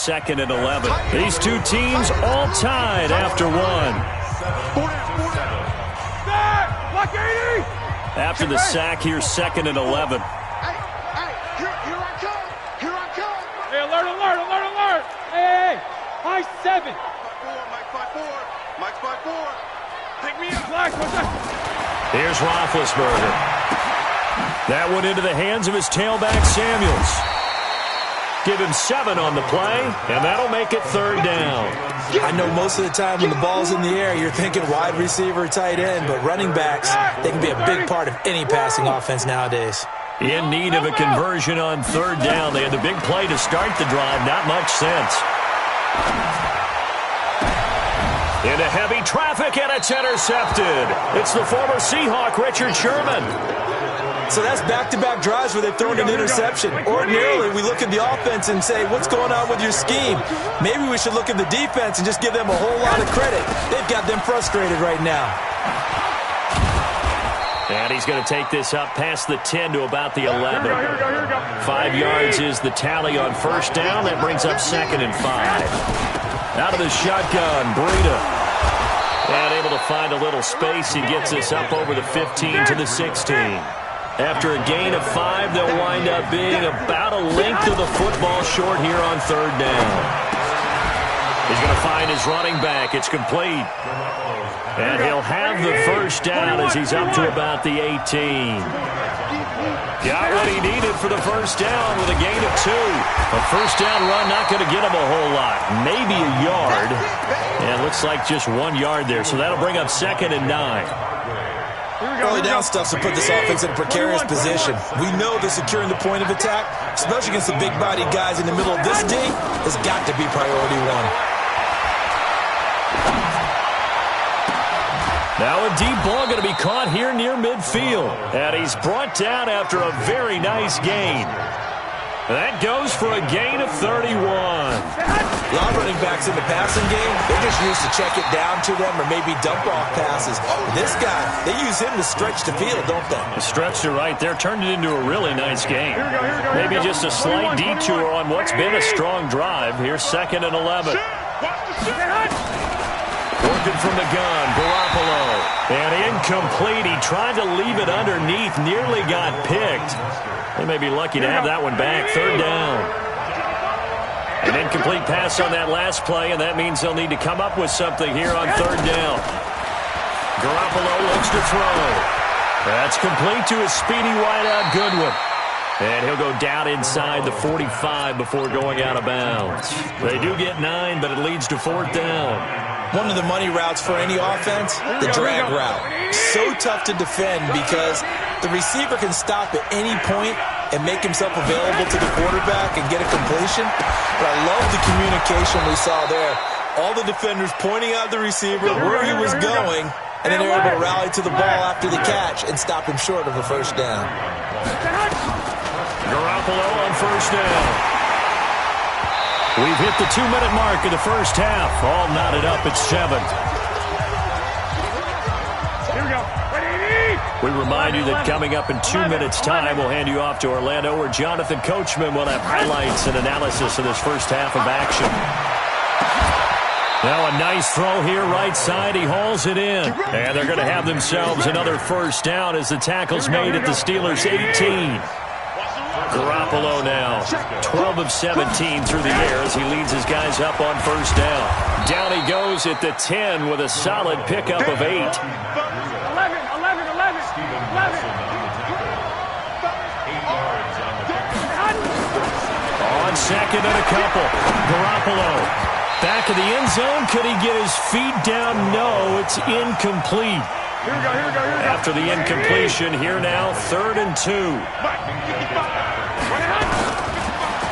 2nd and 11. These two teams all tied after one. After the sack, here's 2nd and 11. Hey, alert. Hey, high 7. Mike's by 4. Take me up. Flash, what's that? Here's Roethlisberger. That went into the hands of his tailback, Samuels. Give him 7 on the play, and that'll make it 3rd down. I know most of the time when the ball's in the air, you're thinking wide receiver, tight end, but running backs, they can be a big part of any passing offense nowadays. In need of a conversion on 3rd down. They had the big play to start the drive. Not much sense. Into heavy traffic, and it's intercepted. It's the former Seahawk, Richard Sherman. So that's back-to-back drives where they've thrown an interception. Ordinarily, we look at the offense and say, what's going on with your scheme? Maybe we should look at the defense and just give them a whole lot of credit. They've got them frustrated right now. And he's going to take this up past the 10 to about the 11. Here we go. 5 yards is the tally on 1st down. That brings up 2nd and 5. Out of the shotgun, Breida. And able to find a little space. He gets this up over the 15 to the 16. After a gain of 5, they'll wind up being about a length of the football short here on 3rd down. He's going to find his running back. It's complete. And he'll have the 1st down as he's up to about the 18. Got what he needed for the 1st down with a gain of 2. A 1st down run not going to get him a whole lot. Maybe a yard. And it looks like just 1 yard there. So that'll bring up 2nd and 9. Early down stuff to put this offense in a precarious position. We know that securing the point of attack, especially against the big-bodied guys in the middle of this D, has got to be priority 1. Now a deep ball going to be caught here near midfield. And he's brought down after a very nice gain. That goes for a gain of 31. A lot of running backs in the passing game, they're just used to check it down to them or maybe dump off passes. This guy, they use him to stretch the field, don't they? Stretched it right there, turned it into a really nice game. Maybe just a slight detour on what's been a strong drive. Here's 2nd and 11. Working from the gun, Garoppolo. And incomplete. He tried to leave it underneath, nearly got picked. They may be lucky to have that one back. 3rd down. An incomplete pass on that last play, and that means they'll need to come up with something here on 3rd down. Garoppolo looks to throw. That's complete to his speedy wideout, Goodwin. And he'll go down inside the 45 before going out of bounds. They do get 9, but it leads to 4th down. One of the money routes for any offense, the drag route. So tough to defend because the receiver can stop at any point and make himself available to the quarterback and get a completion. But I love the communication we saw there. All the defenders pointing out the receiver, where he was going, and then they're able to rally to the ball after the catch and stop him short of a 1st down. Garoppolo on 1st down. We've hit the 2-minute mark of the 1st half. All knotted up at 7. Here we go. We remind you that coming up in 2 minutes' time, we'll hand you off to Orlando, where Jonathan Coachman will have highlights and analysis of this 1st half of action. Now a nice throw here right side. He hauls it in. And they're going to have themselves another 1st down as the tackle's made at the Steelers' 18. Garoppolo now, 12 of 17 through the air as he leads his guys up on 1st down. Down he goes at the 10 with a solid pickup of 8. 11. On 2nd and a couple, Garoppolo back of the end zone. Could he get his feet down? No, it's incomplete. Here we go. After the incompletion, here now, 3rd and 2.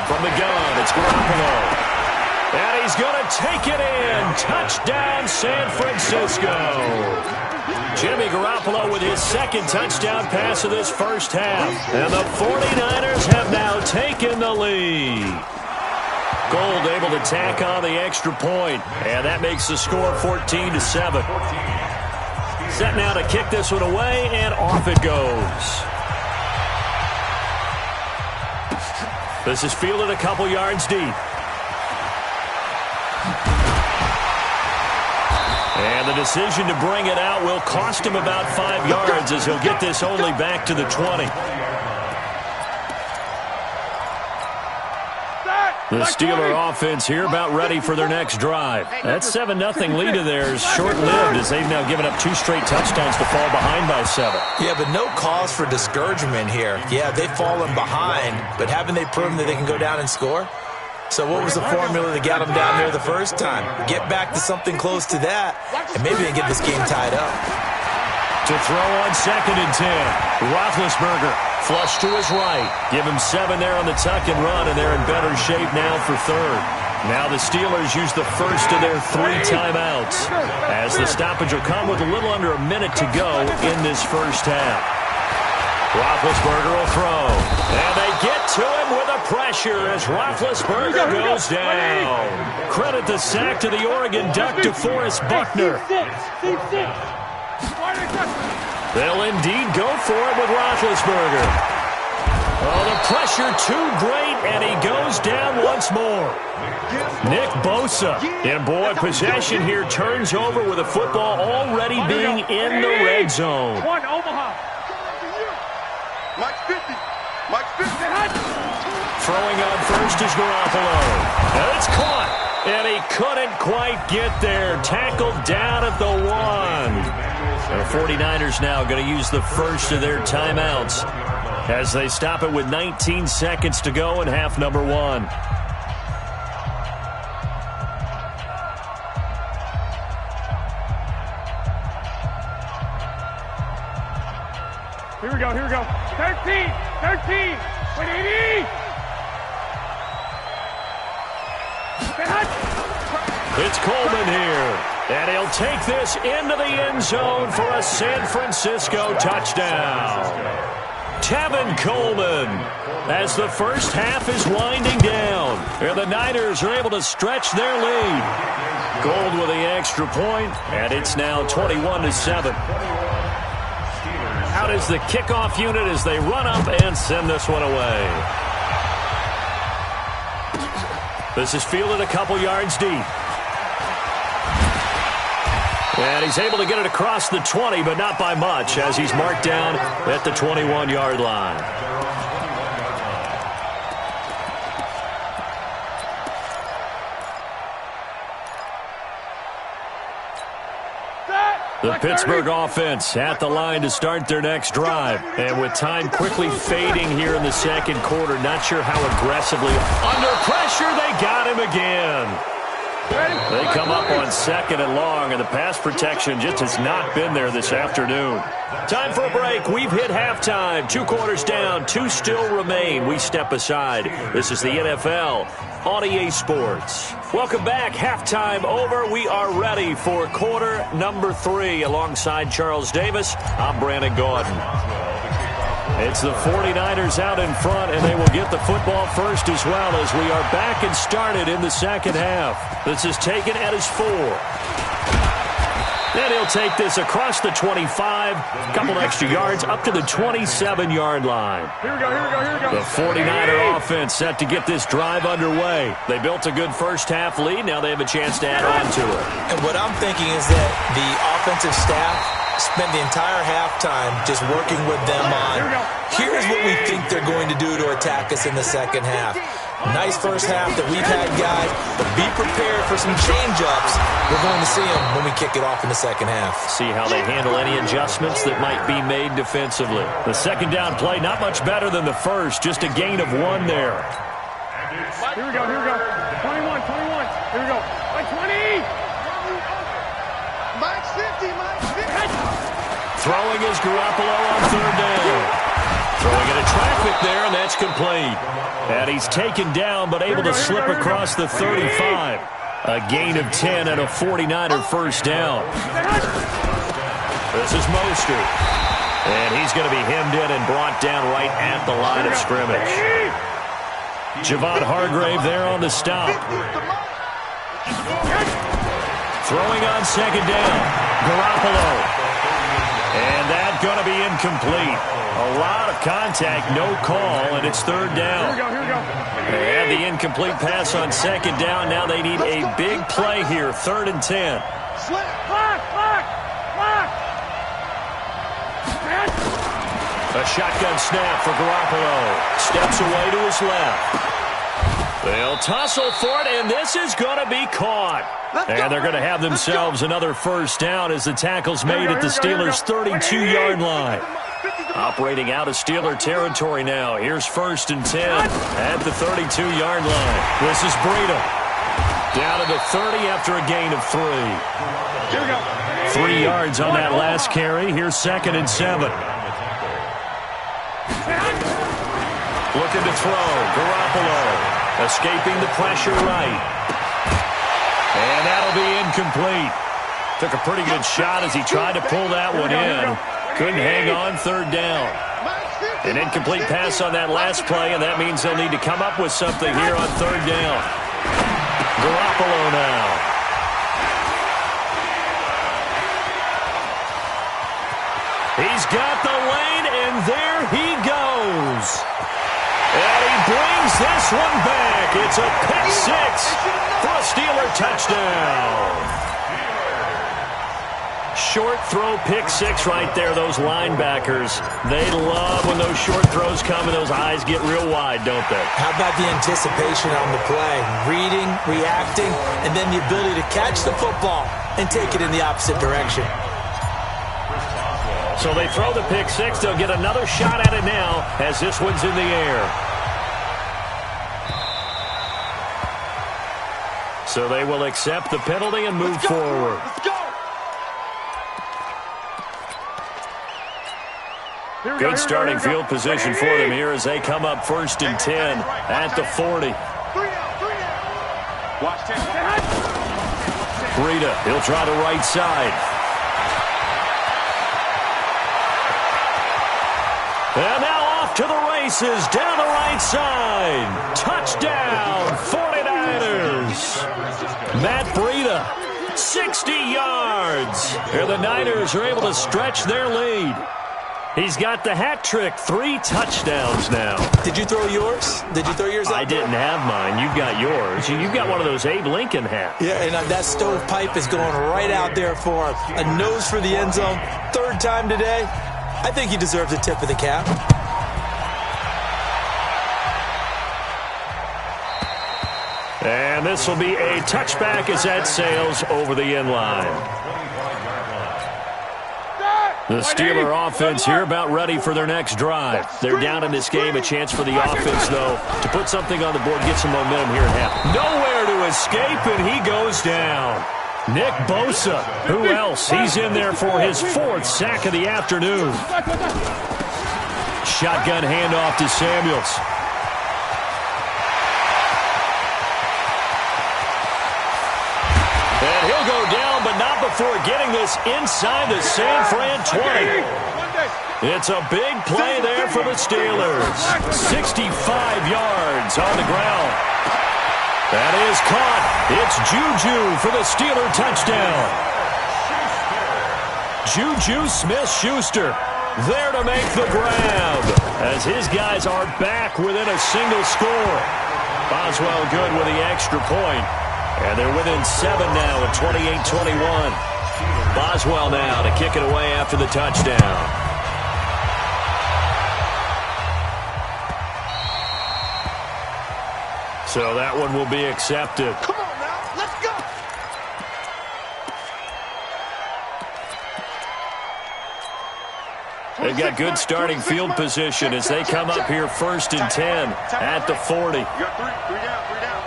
From the gun, it's Garoppolo. And he's going to take it in. Touchdown, San Francisco. Jimmy Garoppolo with his 2nd touchdown pass of this 1st half. And the 49ers have now taken the lead. Gold able to tack on the extra point. And that makes the score 14-7. Set now to kick this one away, and off it goes. This is fielded a couple yards deep. And the decision to bring it out will cost him about 5 yards as he'll get this only back to the 20. The Steeler offense here about ready for their next drive. That 7-0 lead of theirs short-lived as they've now given up 2 straight touchdowns to fall behind by 7. Yeah, but no cause for discouragement here. Yeah, they've fallen behind, but haven't they proven that they can go down and score? So what was the formula that got them down there the first time? Get back to something close to that, and maybe they get this game tied up. To throw on 2nd and 10. Roethlisberger flush to his right. Give him 7 there on the tuck and run, and they're in better shape now for 3rd. Now the Steelers use the first of their 3 timeouts as the stoppage will come with a little under a minute to go in this first half. Roethlisberger will throw, and they get to him with a pressure as Roethlisberger goes down. Credit the sack to the Oregon Duck, DeForest Buckner. They'll indeed go for it with Roethlisberger. Oh, the pressure too great, and he goes down once more. Nick Bosa. And boy, possession here turns over with the football already being in the red zone. Throwing on first is Garoppolo. And it's caught. And he couldn't quite get there. Tackled down at the 1. The 49ers now going to use the first of their timeouts as they stop it with 19 seconds to go in half number 1. Here we go, here we go. 13, 13, 180. It's Coleman here, and he'll take this into the end zone for a San Francisco touchdown. Tevin Coleman, as the first half is winding down, and the Niners are able to stretch their lead. Gold with the extra point, and it's now 21-7. Out is the kickoff unit as they run up and send this one away. This is fielded a couple yards deep. And he's able to get it across the 20, but not by much, as he's marked down at the 21-yard line. The Pittsburgh offense at the line to start their next drive. And with time quickly fading here in the second quarter, not sure how aggressively. Under pressure, they got him again. They come up on 2nd and long, and the pass protection just has not been there this afternoon. Time for a break. We've hit halftime. 2 quarters down, 2 still remain. We step aside. This is the NFL on EA Sports. Welcome back. Halftime over. We are ready for quarter number 3. Alongside Charles Davis, I'm Brandon Gordon. It's the 49ers out in front, and they will get the football first as well as we are back and started in the second half. This is taken at his 4. And he'll take this across the 25, a couple extra yards, up to the 27-yard line. Here we go, here we go, here we go. The 49er offense set to get this drive underway. They built a good first half lead. Now they have a chance to add on to it. And what I'm thinking is that the offensive staff spent the entire halftime just working with them on, here's what we think they're going to do to attack us in the second half. Nice first half that we've had, guys, but be prepared for some change-ups. We're going to see them when we kick it off in the second half. See how they handle any adjustments that might be made defensively. The second down play, not much better than the first, just a gain of 1 there. Here we go, here we go. 21, 21. Here we go. Like 20. Mike's 50, Mike's 50. Throwing is Garoppolo on 3rd down. Throwing into traffic there, and that's complete. And he's taken down, but able to slip across the 35. A gain of 10 and a 49er first down. This is Mostert. And he's going to be hemmed in and brought down right at the line of scrimmage. Javon Hargrave there on the stop. Throwing on 2nd down. Garoppolo. And that's going to be incomplete. A lot of contact, no call, and it's 3rd down. Here we go, here we go. They had the incomplete pass on 2nd down. Now they need a big play 3rd and 10. A shotgun snap for Garoppolo. Steps away to his left. They'll tussle for it, and this is going to be caught. And they're going to have themselves another first down as the tackle's made at the Steelers' 32-yard line. Operating out of Steeler territory now. Here's 1st and 10 at the 32-yard line. This is Breida. Down to the 30 after a gain of 3. Here we go. 3 yards on that last carry. Here's 2nd and 7. Looking to throw. Garoppolo escaping the pressure right. And that'll be incomplete. Took a pretty good shot as he tried to pull that one in. Couldn't hang on 3rd down. An incomplete pass on that last play, and that means they'll need to come up with something here on 3rd down. Garoppolo now. He's got the lane, and there he goes. And he brings this one back. It's a pick 6 for a Steeler touchdown. Short throw, pick 6 right there. Those linebackers, they love when those short throws come and those eyes get real wide, don't they? How about the anticipation on the play? Reading, reacting, and then the ability to catch the football and take it in the opposite direction. So they throw the pick 6. They'll get another shot at it now as this one's in the air. So they will accept the penalty and move forward. Let's go. Good starting field position for them here as they come up 1st and 10 at the 40. Breida, he'll try the right side. And now off to the races down the right side. Touchdown, 49ers. Matt Breida, 60 yards. And the Niners are able to stretch their lead. He's got the hat trick, 3 touchdowns now. Did you throw yours? Did you throw yours out I didn't have mine. You've got yours. You've got one of those Abe Lincoln hats. Yeah, and that stovepipe is going right out there for him. A nose for the end zone. 3rd time today. I think he deserves a tip of the cap. And this will be a touchback as that sails over the end line. The Steeler offense here about ready for their next drive. They're down in this game. A chance for the offense, though, to put something on the board, get some momentum here at half. Nowhere to escape, and he goes down. Nick Bosa, who else? He's in there for his 4th sack of the afternoon. Shotgun handoff to Samuels. And he'll go down, but not before getting this inside the San Fran 20. It's a big play there for the Steelers. 65 yards on the ground. That is caught. It's Juju for the Steeler touchdown. Juju Smith-Schuster there to make the grab as his guys are back within a single score. Boswell good with the extra point. And they're within 7 now at 28-21. Boswell now to kick it away after the touchdown. So that one will be accepted. Come on now, let's go. They've got good starting field position as they come up here 1st and 10 at the 40. You got 3 down, 3 down.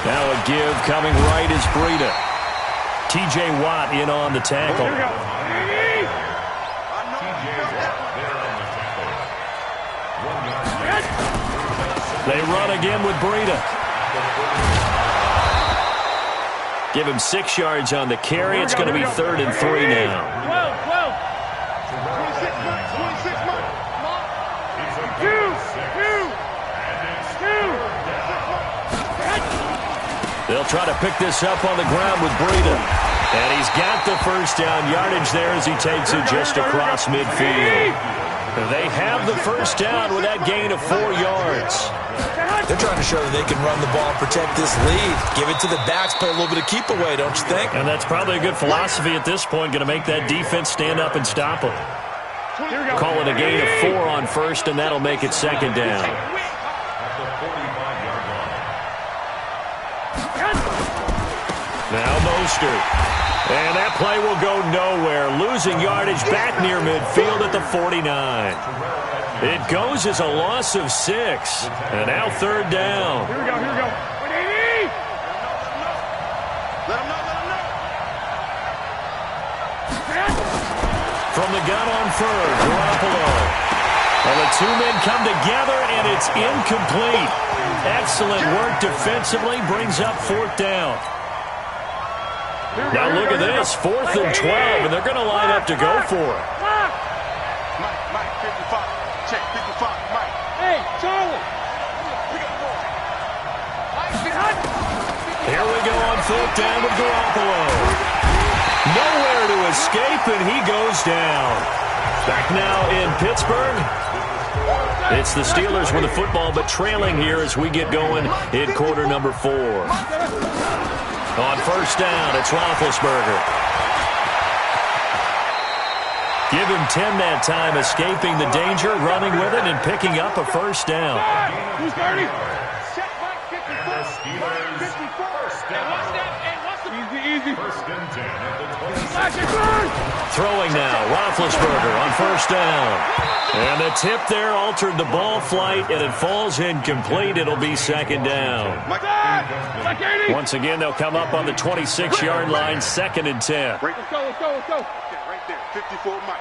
Now a give coming right is Breida. T.J. Watt in on the tackle. They run again with Breida. Give him 6 yards on the carry. It's going to be 3rd and 3 now. 12. They'll try to pick this up on the ground with Breida. And he's got the first down yardage there as he takes it just across midfield. They have the first down with that gain of 4 yards. They're trying to show that they can run the ball and protect this lead. Give it to the backs, play a little bit of keep away, don't you think? And that's probably a good philosophy at this point, going to make that defense stand up and stop them. Call it a gain of 4 on first, and that'll make it second down. Now Mostert. And that play will go nowhere. Losing yardage back near midfield at the 49. It goes as a loss of 6. And now third down. Here we go, here we go. Let him know. From the gun on third, Garoppolo. And the two men come together, and it's incomplete. Excellent work defensively, brings up fourth down. Now look at this, 4th and 12, and they're going to line up to go for it. Mike, 55. Check, 55, Mike. Hey, Charlie. Here we go on 4th down with Garoppolo. Nowhere to escape, and he goes down. Back now in Pittsburgh. It's the Steelers with the football, but trailing here as we get going in quarter number 4. On first down, it's Roethlisberger. Give him 10 that time, escaping the danger, running with it, and picking up a first down. Who's 30? Easy. Throwing now, Roethlisberger on first down. And the tip there altered the ball flight, and it falls incomplete. It'll be second down. Once again, they'll come up on the 26-yard line, 2nd and 10. Let's go. Right there, 54, Mike.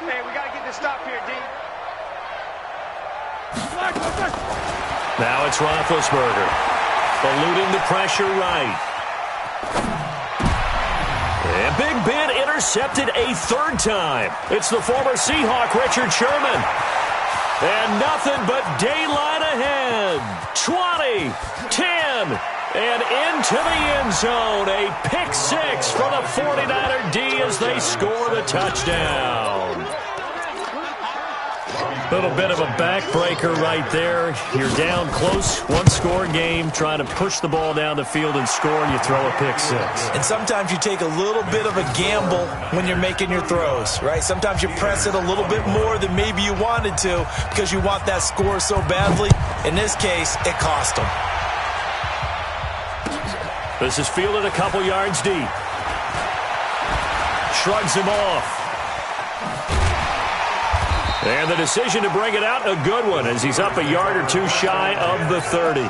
Hey, we got to get this stop here, D. Now it's Roethlisberger, eluding the pressure right. And Big Ben intercepted a 3rd time. It's the former Seahawk, Richard Sherman. And nothing but daylight ahead. 20, 10, and into the end zone. A pick 6 for the 49er D as they score the touchdown. Little bit of a backbreaker right there. You're down close, 1-score game, trying to push the ball down the field and score, and you throw a pick 6. And sometimes you take a little bit of a gamble when you're making your throws, right? Sometimes you press it a little bit more than maybe you wanted to because you want that score so badly. In this case, it cost them. This is fielded a couple yards deep. Shrugs him off. And the decision to bring it out, a good one, as he's up a yard or 2 shy of the 30.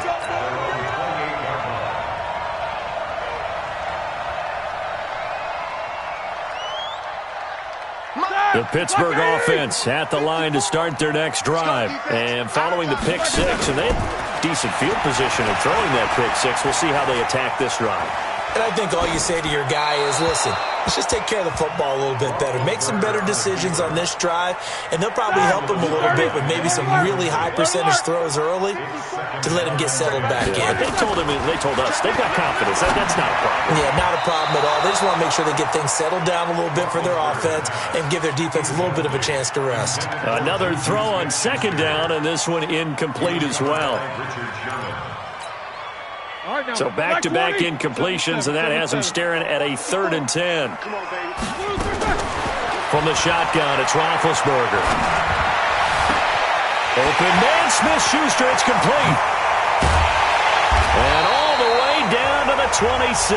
The Pittsburgh offense at the line to start their next drive. And following the pick 6, and they have decent field position in throwing that pick 6. We'll see how they attack this drive. And I think all you say to your guy is, listen, let's just take care of the football a little bit better. Make some better decisions on this drive, and they'll probably help him a little bit with maybe some really high percentage throws early to let him get settled back in. They told us, they've got confidence. That's not a problem. Yeah, not a problem at all. They just want to make sure they get things settled down a little bit for their offense and give their defense a little bit of a chance to rest. Another throw on second down, and this one incomplete as well. So back-to-back incompletions, and that has them staring at a 3rd and 10. From the shotgun, it's Roethlisberger. Open man, Smith-Schuster, it's complete. And all the way down to the 26.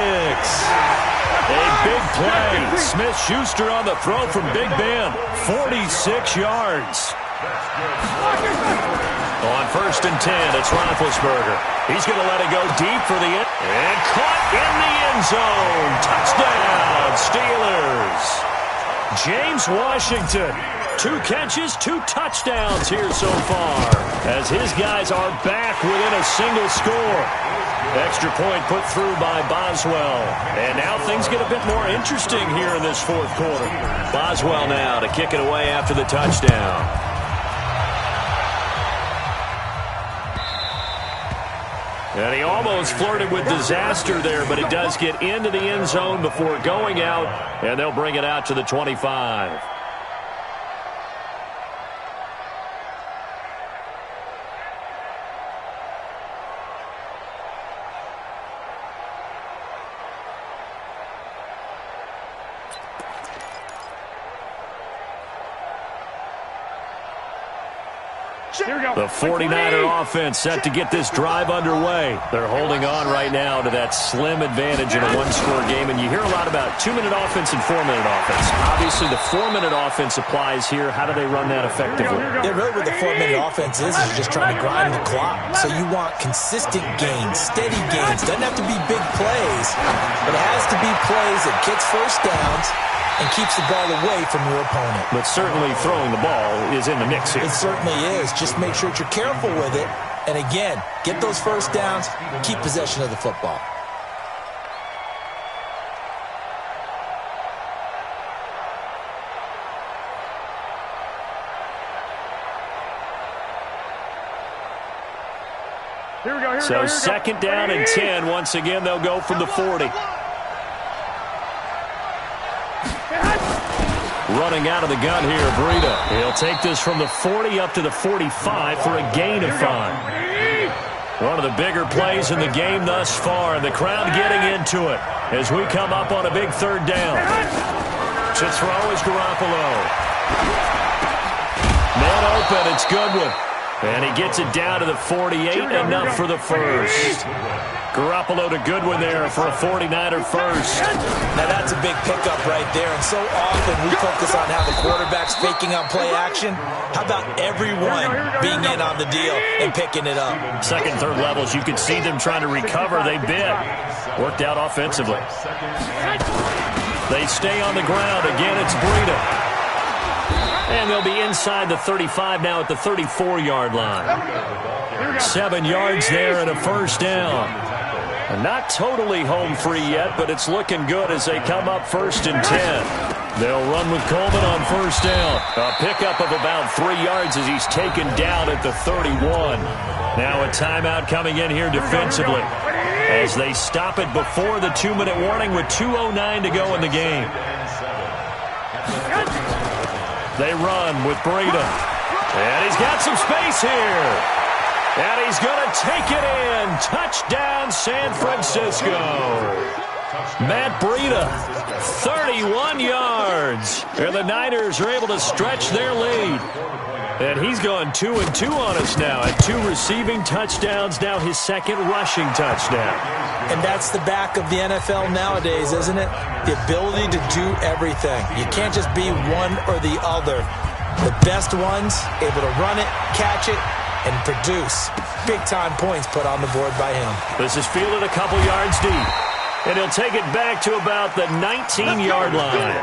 A big play. Smith-Schuster on the throw from Big Ben. 46 yards. On 1st and 10, it's Roethlisberger. He's going to let it go deep for the end. And caught in the end zone. Touchdown, Steelers. James Washington, 2 catches, 2 touchdowns here so far, as his guys are back within a single score. Extra point put through by Boswell. And now things get a bit more interesting here in this 4th quarter. Boswell now to kick it away after the touchdown. And he almost flirted with disaster there, but it does get into the end zone before going out, and they'll bring it out to the 25. The 49er offense set to get this drive underway. They're holding on right now to that slim advantage in a one-score game, and you hear a lot about 2-minute offense and 4-minute offense. Obviously, the 4-minute offense applies here. How do they run that effectively? Yeah, really what the 4-minute offense is just trying to grind the clock. So you want consistent gains, steady gains. Doesn't have to be big plays, but it has to be plays that gets first downs and keeps the ball away from your opponent. But certainly throwing the ball is in the mix here. It certainly is. Just make sure that you're careful with it. And again, get those first downs, keep possession of the football. So second down and 10. Once again, they'll go from the 40. Running out of the gun here, Breida. He'll take this from the 40 up to the 45 for a gain of 5. One of the bigger plays in the game thus far, and the crowd getting into it as we come up on a big third down. To throw is Garoppolo. Man open, it's Goodwin. And he gets it down to the 48, enough for the first. Garoppolo to Goodwin there for a 49er first. Now that's a big pickup right there, and so often we focus on how the quarterback's faking on play action. How about everyone being in on the deal and picking it up? Second, third levels, you can see them trying to recover. They bit. Worked out offensively. They stay on the ground. Again, it's Breida. And they'll be inside the 35 now at the 34-yard line. 7 yards there and a first down. Not totally home free yet, but it's looking good as they come up 1st and 10. They'll run with Coleman on first down. A pickup of about 3 yards as he's taken down at the 31. Now a timeout coming in here defensively as they stop it before the 2-minute warning with 2:09 to go in the game. They run with Breida. And he's got some space here. And he's going to take it in. Touchdown, San Francisco. Matt Breida, 31 yards. And the Niners are able to stretch their lead. And he's gone 2-2 on us now at 2 receiving touchdowns, now his 2nd rushing touchdown. And that's the back of the NFL nowadays, isn't it? The ability to do everything. You can't just be one or the other. The best ones, able to run it, catch it, and produce big-time points put on the board by him. This is fielded a couple yards deep. And he'll take it back to about the 19-yard line.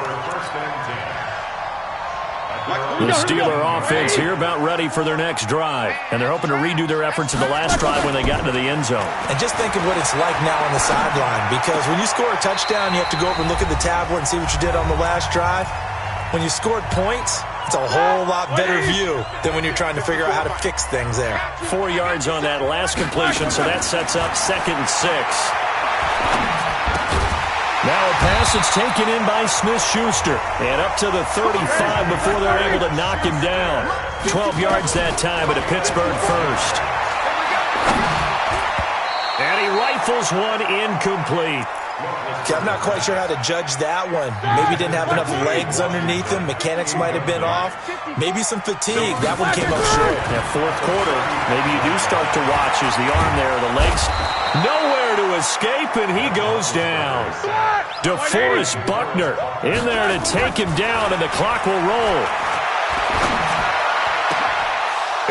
The Steeler offense here about ready for their next drive. And they're hoping to redo their efforts in the last drive when they got into the end zone. And just think of what it's like now on the sideline. Because when you score a touchdown, you have to go over and look at the tablet and see what you did on the last drive. When you scored points, it's a whole lot better view than when you're trying to figure out how to fix things there. 4 yards on that last completion, so that sets up 2nd and 6. Now a pass that's taken in by Smith-Schuster. And up to the 35 before they're able to knock him down. 12 yards that time at a Pittsburgh first. And he rifles one incomplete. Okay, I'm not quite sure how to judge that one. Maybe didn't have enough legs underneath him. Mechanics might have been off. Maybe some fatigue. That one came up short. That 4th quarter, maybe you do start to watch as the arm there, the legs, nowhere to escape, and he goes down. DeForest Buckner in there to take him down, and the clock will roll.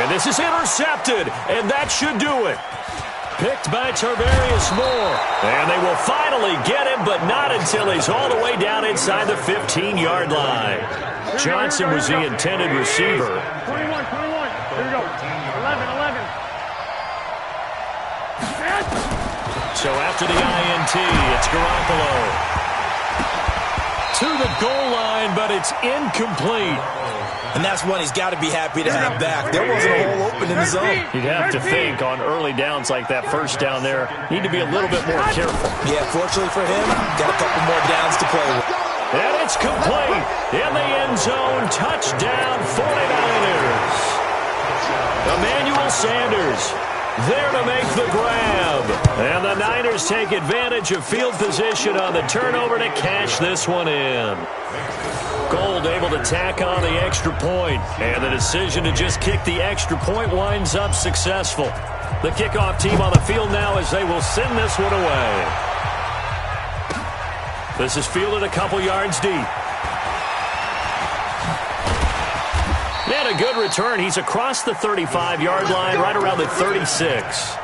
And this is intercepted, and that should do it. Picked by Tarvarius Moore. And they will finally get him, but not until he's all the way down inside the 15-yard line. Johnson was the intended receiver. 21. Here we go. 11. So after the INT, it's Garoppolo. To the goal line, but it's incomplete. And that's one he's got to be happy to have back. There wasn't a hole open in the zone. You'd have to think on early downs like that first down there, need to be a little bit more careful. Yeah, fortunately for him, got a couple more downs to play with. And it's complete. In the end zone, touchdown 49ers. Emmanuel Sanders there to make the grab. And the Niners take advantage of field position on the turnover to cash this one in. Gold able to tack on the extra point. And the decision to just kick the extra point winds up successful. The kickoff team on the field now as they will send this one away. This is fielded a couple yards deep. And a good return. He's across the 35-yard line, right around the 36.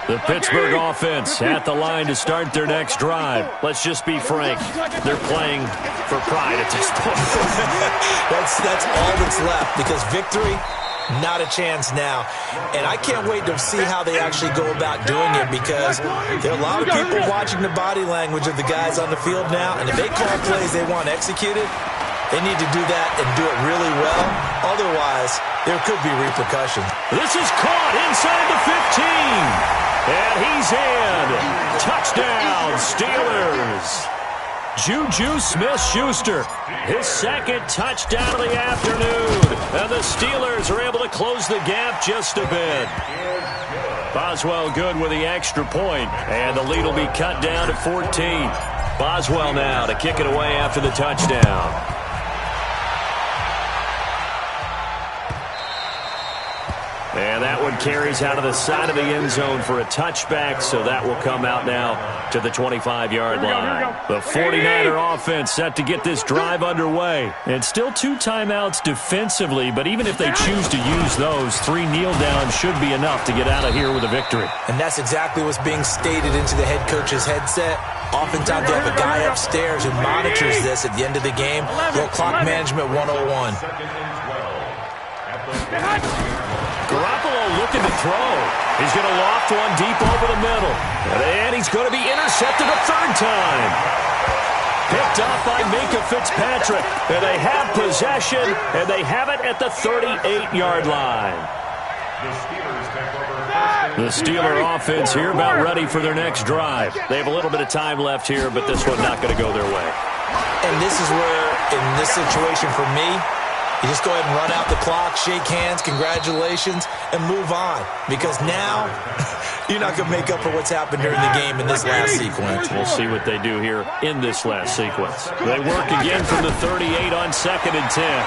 The Pittsburgh offense at the line to start their next drive. Let's just be frank. They're playing for pride at this point. That's all that's left, because victory, not a chance now. And I can't wait to see how they actually go about doing it, because there are a lot of people watching the body language of the guys on the field now, and if they call plays they want executed, they need to do that and do it really well. Otherwise, there could be repercussions. This is caught inside the 15. And he's in. Touchdown, Steelers. Juju Smith-Schuster, his second touchdown of the afternoon. And the Steelers are able to close the gap just a bit. Boswell good with the extra point, and the lead will be cut down to 14. Boswell now to kick it away after the touchdown. And that one carries out of the side of the end zone for a touchback, so that will come out now to the 25-yard line. The 49er offense set to get this drive underway. And still 2 timeouts defensively, but even if they choose to use those, 3 kneel downs should be enough to get out of here with a victory. And that's exactly what's being stated into the head coach's headset. Oftentimes they have a guy upstairs who monitors this at the end of the game. Little clock management 101. Garoppolo looking to throw. He's going to loft one deep over the middle. And he's going to be intercepted a third time. Picked up by Minka Fitzpatrick. And they have possession, and they have it at the 38-yard line. The Steeler offense here about ready for their next drive. They have a little bit of time left here, but this one not going to go their way. And this is where, in this situation for me, you just go ahead and run out the clock, shake hands, congratulations, and move on. Because now, you're not going to make up for what's happened during the game in this last sequence. We'll see what they do here in this last sequence. They work again from the 38 on 2nd and 10.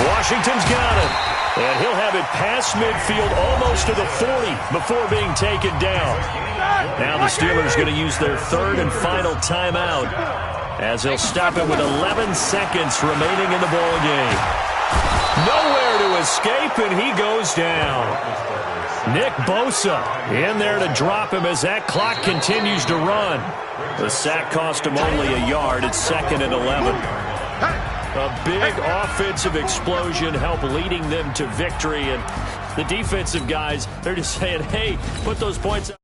Washington's got it. And he'll have it past midfield almost to the 40 before being taken down. Now the Steelers going to use their 3rd and final timeout, as they'll stop it with 11 seconds remaining in the ball game. Nowhere to escape, and he goes down. Nick Bosa in there to drop him as that clock continues to run. The sack cost him only a yard. It's 2nd and 11. A big offensive explosion helped leading them to victory, and the defensive guys, they're just saying, hey, put those points up.